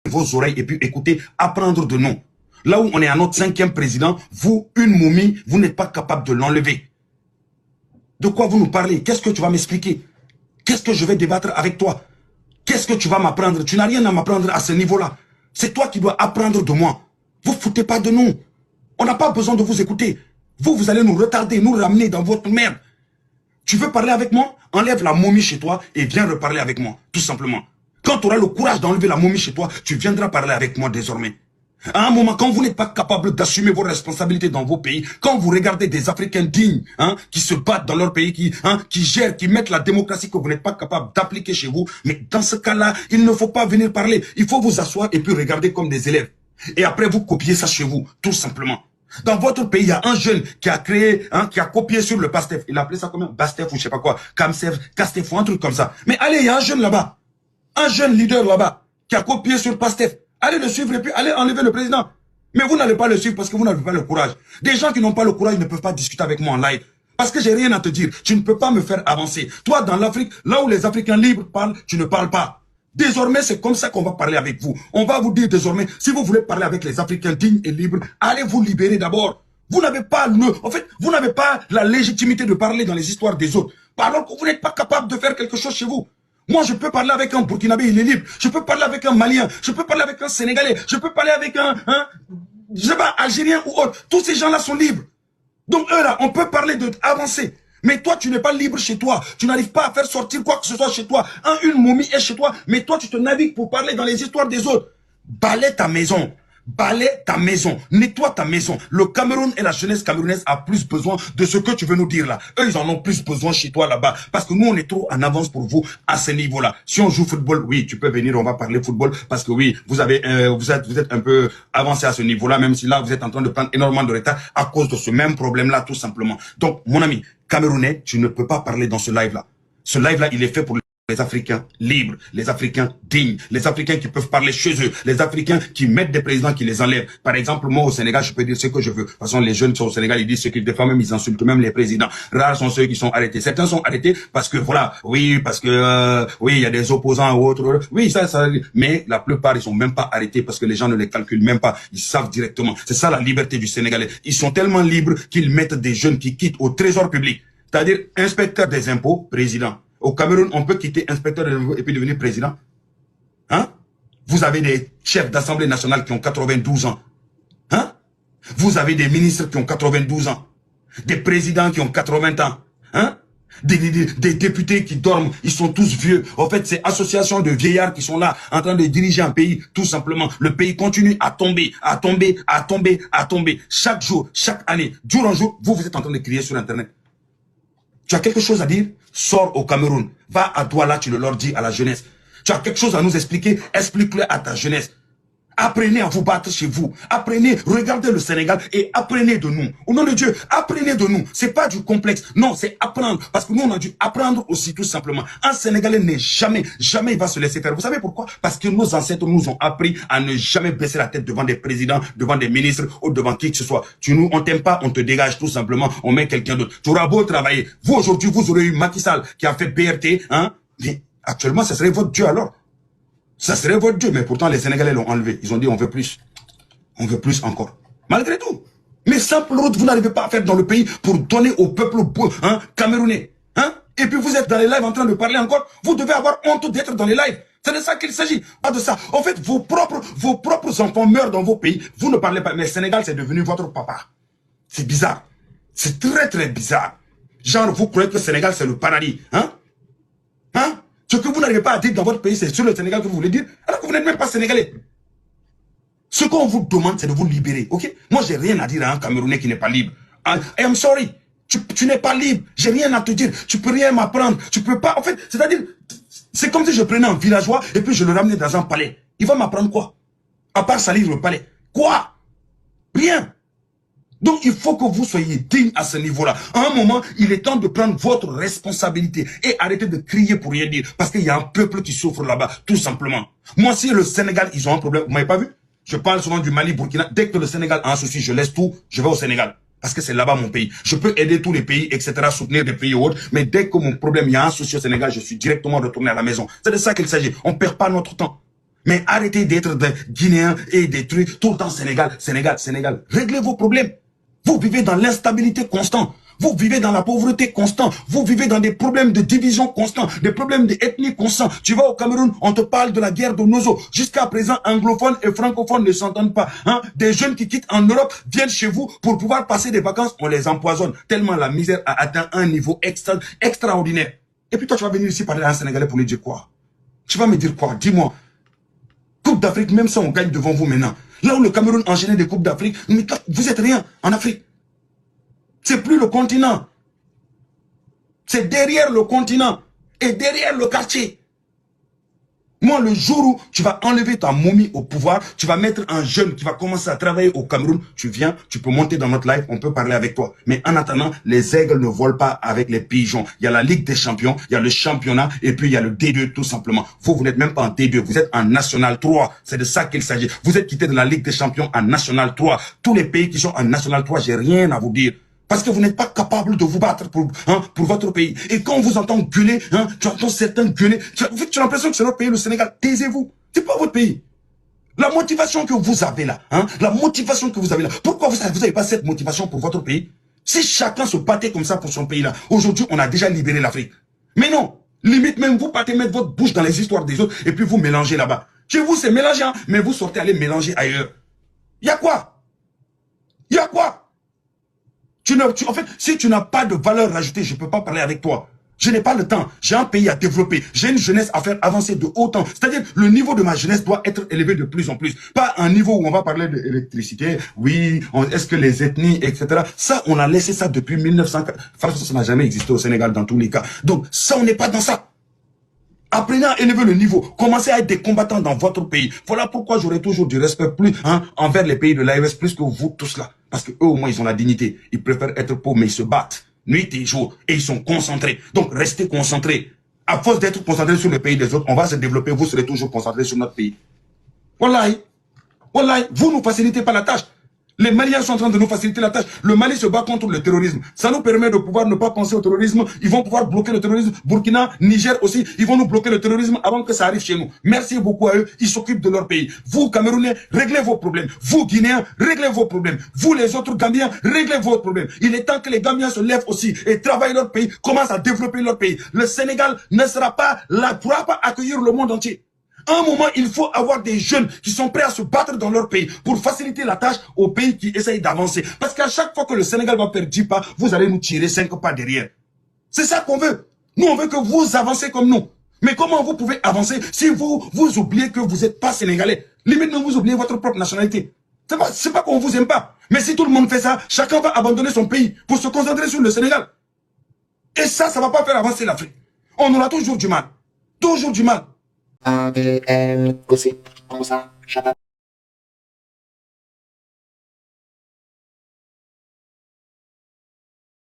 vos oreilles et puis écoutez, apprendre de nous. Là où on est à notre 5e président, vous, une momie, vous n'êtes pas capable de l'enlever. De quoi vous nous parlez? Qu'est-ce que tu vas m'expliquer? Qu'est-ce que je vais débattre avec toi? Qu'est-ce que tu vas m'apprendre? Tu n'as rien à m'apprendre à ce niveau-là. C'est toi qui dois apprendre de moi. Vous foutez pas de nous. On n'a pas besoin de vous écouter. Vous, vous allez nous retarder, nous ramener dans votre merde. Tu veux parler avec moi? Enlève la momie chez toi et viens reparler avec moi, tout simplement. Quand tu auras le courage d'enlever la momie chez toi, tu viendras parler avec moi désormais. À un moment, quand vous n'êtes pas capable d'assumer vos responsabilités dans vos pays, quand vous regardez des Africains dignes, qui se battent dans leur pays, qui gèrent, qui mettent la démocratie que vous n'êtes pas capable d'appliquer chez vous, mais dans ce cas-là, il ne faut pas venir parler. Il faut vous asseoir et puis regarder comme des élèves. Et après, vous copiez ça chez vous, tout simplement. Dans votre pays, il y a un jeune qui a créé, qui a copié sur le PASTEF. Il a appelé ça comment? BASTEF ou je sais pas quoi. CAMSEF, CASTEF ou un truc comme ça. Mais allez, il y a un jeune là-bas. Un jeune leader là-bas qui a copié sur PASTEF. Allez le suivre et puis allez enlever le président. Mais vous n'allez pas le suivre parce que vous n'avez pas le courage. Des gens qui n'ont pas le courage ne peuvent pas discuter avec moi en live. Parce que j'ai rien à te dire. Tu ne peux pas me faire avancer. Toi, dans l'Afrique, là où les Africains libres parlent, tu ne parles pas. Désormais, c'est comme ça qu'on va parler avec vous. On va vous dire désormais, si vous voulez parler avec les Africains dignes et libres, allez vous libérer d'abord. Vous n'avez pas vous n'avez pas la légitimité de parler dans les histoires des autres. Alors que vous n'êtes pas capable de faire quelque chose chez vous. Moi, je peux parler avec un Burkinabé, il est libre. Je peux parler avec un Malien. Je peux parler avec un Sénégalais. Je peux parler avec je sais pas, Algérien ou autre. Tous ces gens-là sont libres. Donc, eux là, on peut parler d'avancer. Mais toi, tu n'es pas libre chez toi. Tu n'arrives pas à faire sortir quoi que ce soit chez toi. Une momie est chez toi, mais toi, tu te navigues pour parler dans les histoires des autres. Balaie ta maison. Balaie ta maison, nettoie ta maison. Le Cameroun et la jeunesse camerounaise a plus besoin de ce que tu veux nous dire là. Eux, ils en ont plus besoin chez toi là-bas. Parce que nous, on est trop en avance pour vous à ce niveau-là. Si on joue football, oui, tu peux venir, on va parler football. Parce que oui, vous êtes un peu avancé à ce niveau-là, même si là, vous êtes en train de prendre énormément de retard à cause de ce même problème-là, tout simplement. Donc, mon ami, Camerounais, tu ne peux pas parler dans ce live-là. Ce live-là, il est fait pour les Africains libres, les Africains dignes, les Africains qui peuvent parler chez eux, les Africains qui mettent des présidents qui les enlèvent. Par exemple, moi au Sénégal, je peux dire ce que je veux. De toute façon, les jeunes qui sont au Sénégal, ils disent ce qu'ils défendent, même ils insultent même les présidents. Rares sont ceux qui sont arrêtés. Certains sont arrêtés parce que voilà, oui, parce que oui, il y a des opposants ou autres. Oui, ça, mais la plupart ils sont même pas arrêtés parce que les gens ne les calculent même pas. Ils savent directement. C'est ça la liberté du Sénégalais. Ils sont tellement libres qu'ils mettent des jeunes qui quittent au trésor public, c'est-à-dire inspecteur des impôts, président. Au Cameroun, on peut quitter inspecteur de niveau et puis devenir président. Vous avez des chefs d'Assemblée nationale qui ont 92 ans. Vous avez des ministres qui ont 92 ans. Des présidents qui ont 80 ans. Des députés qui dorment, ils sont tous vieux. En fait, c'est associations de vieillards qui sont là, en train de diriger un pays, tout simplement. Le pays continue à tomber, à tomber, à tomber, à tomber. Chaque jour, chaque année, jour en jour, vous êtes en train de crier sur Internet. Tu as quelque chose à dire? Sors au Cameroun. Va à Douala, tu le leur dis à la jeunesse. Tu as quelque chose à nous expliquer? Explique-le à ta jeunesse. Apprenez à vous battre chez vous. Apprenez, regardez le Sénégal et apprenez de nous. Au nom de Dieu, apprenez de nous. C'est pas du complexe. Non, c'est apprendre. Parce que nous, on a dû apprendre aussi, tout simplement. Un Sénégalais n'est jamais il va se laisser faire. Vous savez pourquoi? Parce que nos ancêtres nous ont appris à ne jamais baisser la tête devant des présidents, devant des ministres ou devant qui que ce soit. On t'aime pas, on te dégage tout simplement. On met quelqu'un d'autre. Tu auras beau travailler. Vous, aujourd'hui, vous aurez eu Macky Sall qui a fait BRT, Mais actuellement, ça serait votre Dieu alors. Ça serait votre Dieu, mais pourtant les Sénégalais l'ont enlevé. Ils ont dit on veut plus. On veut plus encore. Malgré tout. Mais simple route, vous n'arrivez pas à faire dans le pays pour donner au peuple camerounais. Et puis vous êtes dans les lives en train de parler encore. Vous devez avoir honte d'être dans les lives. C'est de ça qu'il s'agit. Pas de ça. En fait, vos propres enfants meurent dans vos pays. Vous ne parlez pas. Mais Sénégal, c'est devenu votre papa. C'est bizarre. C'est très très bizarre. Genre, vous croyez que le Sénégal, c'est le paradis. Ce que vous n'arrivez pas à dire dans votre pays, c'est sur le Sénégal que vous voulez dire, alors que vous n'êtes même pas sénégalais. Ce qu'on vous demande, c'est de vous libérer, ok? Moi, j'ai rien à dire à un Camerounais qui n'est pas libre. I am sorry. Tu n'es pas libre. J'ai rien à te dire. Tu peux rien m'apprendre. Tu peux pas, en fait, c'est-à-dire, c'est comme si je prenais un villageois et puis je le ramenais dans un palais. Il va m'apprendre quoi? À part salir le palais. Quoi? Rien. Donc, il faut que vous soyez digne à ce niveau-là. À un moment, il est temps de prendre votre responsabilité et arrêter de crier pour rien dire. Parce qu'il y a un peuple qui souffre là-bas, tout simplement. Moi, si le Sénégal, ils ont un problème, vous m'avez pas vu? Je parle souvent du Mali, Burkina. Dès que le Sénégal a un souci, je laisse tout, je vais au Sénégal. Parce que c'est là-bas mon pays. Je peux aider tous les pays, etc., soutenir des pays ou autres. Mais dès que mon problème, il y a un souci au Sénégal, je suis directement retourné à la maison. C'est de ça qu'il s'agit. On perd pas notre temps. Mais arrêtez d'être des Guinéens et des trucs tout le temps Sénégal, Sénégal, Sénégal. Réglez vos problèmes. Vous vivez dans l'instabilité constante. Vous vivez dans la pauvreté constante. Vous vivez dans des problèmes de division constants, des problèmes d'ethnie constants. Tu vas au Cameroun, on te parle de la guerre de Nozo. Jusqu'à présent, anglophones et francophones ne s'entendent pas. Hein? Des jeunes qui quittent en Europe viennent chez vous pour pouvoir passer des vacances. On les empoisonne tellement la misère a atteint un niveau extraordinaire. Et puis toi, tu vas venir ici parler à un Sénégalais pour lui dire quoi? Tu vas me dire quoi? Dis-moi. Coupe d'Afrique, même si on gagne devant vous maintenant. Là où le Cameroun enchaînait des Coupes d'Afrique, vous êtes rien en Afrique. C'est plus le continent. C'est derrière le continent et derrière le quartier. Moi, le jour où tu vas enlever ta momie au pouvoir, tu vas mettre un jeune qui va commencer à travailler au Cameroun, tu viens, tu peux monter dans notre live, on peut parler avec toi. Mais en attendant, les aigles ne volent pas avec les pigeons. Il y a la Ligue des champions, il y a le championnat et puis il y a le D2 tout simplement. Vous n'êtes même pas en D2, vous êtes en National 3. C'est de ça qu'il s'agit. Vous êtes quitté de la Ligue des champions en National 3. Tous les pays qui sont en National 3, j'ai rien à vous dire. Parce que vous n'êtes pas capable de vous battre pour votre pays. Et quand on vous entend gueuler, tu entends certains gueuler, tu as l'impression que c'est notre pays, le Sénégal. Taisez-vous. C'est pas votre pays. La motivation que vous avez là, la motivation que vous avez là, pourquoi vous n'avez pas cette motivation pour votre pays? Si chacun se battait comme ça pour son pays là, aujourd'hui on a déjà libéré l'Afrique. Mais non, limite même vous partez mettre votre bouche dans les histoires des autres et puis vous mélangez là-bas. Chez vous c'est mélangé, mais vous sortez aller mélanger ailleurs. Il y a quoi? Il y a quoi? En fait, si tu n'as pas de valeur ajoutée, je ne peux pas parler avec toi. Je n'ai pas le temps. J'ai un pays à développer. J'ai une jeunesse à faire avancer de haut temps. C'est-à-dire, le niveau de ma jeunesse doit être élevé de plus en plus. Pas un niveau où on va parler d'électricité. Oui, est-ce que les ethnies, etc. Ça, on a laissé ça depuis 1900. Franchement, ça n'a jamais existé au Sénégal dans tous les cas. Donc, ça, on n'est pas dans ça. Apprenez à élever le niveau. Commencez à être des combattants dans votre pays. Voilà pourquoi j'aurai toujours du respect plus envers les pays de l'AES plus que vous tous là. Parce que eux au moins ils ont la dignité. Ils préfèrent être pauvres mais ils se battent nuit et jour et ils sont concentrés. Donc restez concentrés. À force d'être concentrés sur le pays des autres, on va se développer. Vous serez toujours concentrés sur notre pays. Wallahi, wallahi, vous nous facilitez pas la tâche. Les Maliens sont en train de nous faciliter la tâche. Le Mali se bat contre le terrorisme. Ça nous permet de pouvoir ne pas penser au terrorisme. Ils vont pouvoir bloquer le terrorisme. Burkina, Niger aussi. Ils vont nous bloquer le terrorisme avant que ça arrive chez nous. Merci beaucoup à eux. Ils s'occupent de leur pays. Vous, Camerounais, réglez vos problèmes. Vous, Guinéens, réglez vos problèmes. Vous, les autres Gambiens, réglez vos problèmes. Il est temps que les Gambiens se lèvent aussi et travaillent leur pays, commencent à développer leur pays. Le Sénégal ne sera pas là, ne pourra pas accueillir le monde entier. À un moment, il faut avoir des jeunes qui sont prêts à se battre dans leur pays pour faciliter la tâche aux pays qui essayent d'avancer. Parce qu'à chaque fois que le Sénégal va faire 10 pas, vous allez nous tirer 5 pas derrière. C'est ça qu'on veut. Nous, on veut que vous avancez comme nous. Mais comment vous pouvez avancer si vous oubliez que vous n'êtes pas Sénégalais? Limite, vous oubliez votre propre nationalité. C'est pas qu'on vous aime pas. Mais si tout le monde fait ça, chacun va abandonner son pays pour se concentrer sur le Sénégal. Et ça va pas faire avancer l'Afrique. On aura toujours du mal. Toujours du mal. ADN, gossip, comme ça,